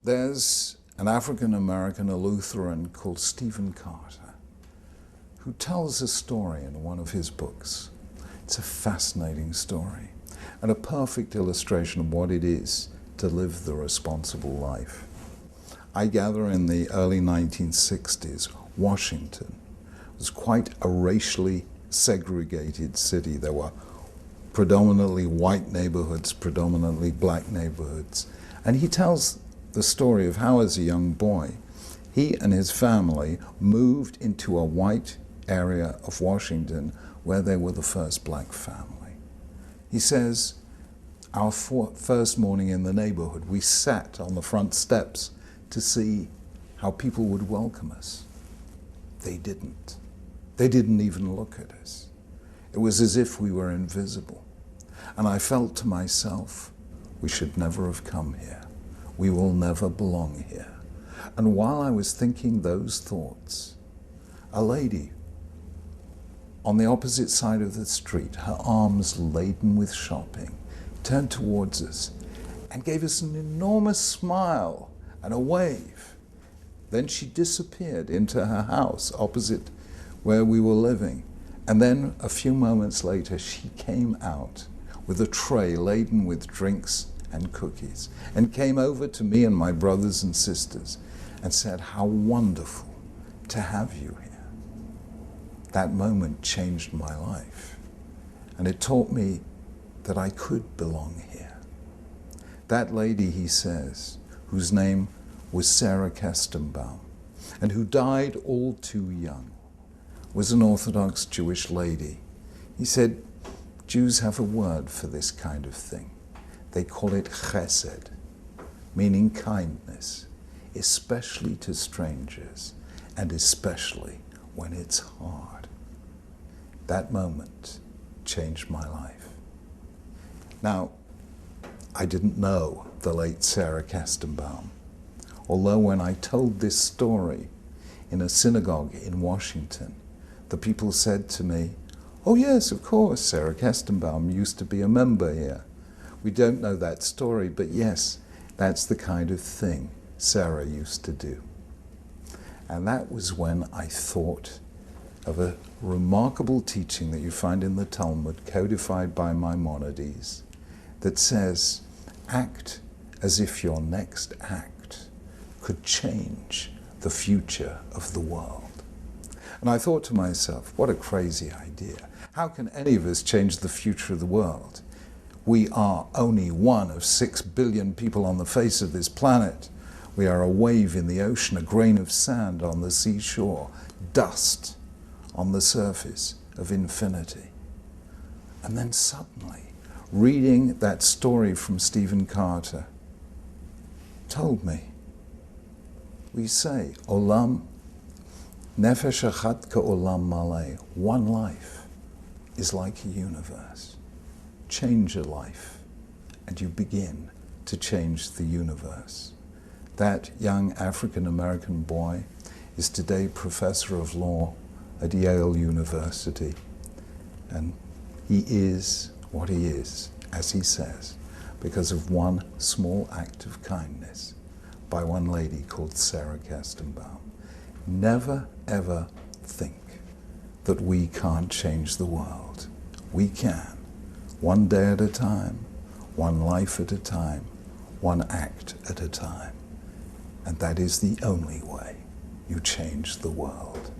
There's an African-American, a Lutheran called Stephen Carter, who tells a story in one of his books. It's a fascinating story and a perfect illustration of what it is to live the responsible life. I gather in the early 1960s, Washington was quite a racially segregated city. There were predominantly white neighborhoods, predominantly black neighborhoods. And he tells the story of how, as a young boy, he and his family moved into a white area of Washington where they were the first black family. He says, our first morning in the neighborhood, we sat on the front steps to see how people would welcome us. They didn't. They didn't even look at us. It was as if we were invisible. And I felt to myself, we should never have come here. We will never belong here. And while I was thinking those thoughts, a lady on the opposite side of the street, her arms laden with shopping, turned towards us and gave us an enormous smile and a wave. Then she disappeared into her house opposite where we were living. And then a few moments later, she came out with a tray laden with drinks and cookies and came over to me and my brothers and sisters and said, how wonderful to have you here. That moment changed my life, and it taught me that I could belong here. That lady, he says, whose name was Sarah Kestenbaum, and who died all too young, was an Orthodox Jewish lady. He said, Jews have a word for this kind of thing. They call it chesed, meaning kindness, especially to strangers, and especially when it's hard. That moment changed my life. Now, I didn't know the late Sarah Kestenbaum, although when I told this story in a synagogue in Washington, the people said to me, oh yes, of course, Sarah Kestenbaum used to be a member here. We don't know that story, but yes, that's the kind of thing Sarah used to do. And that was when I thought of a remarkable teaching that you find in the Talmud, codified by Maimonides, that says, act as if your next act could change the future of the world. And I thought to myself, what a crazy idea. How can any of us change the future of the world? We are only one of 6 billion people on the face of this planet. We are a wave in the ocean, a grain of sand on the seashore, dust on the surface of infinity. And then suddenly, reading that story from Stephen Carter told me, we say, Olam, nefesh achat ka'olam maleh, one life is like a universe. Change a life, and you begin to change the universe. That young African-American boy is today professor of law at Yale University, and he is what he is, as he says, because of one small act of kindness by one lady called Sarah Kestenbaum. Never ever think that we can't change the world. We can, one day at a time, one life at a time, one act at a time. And that is the only way you change the world.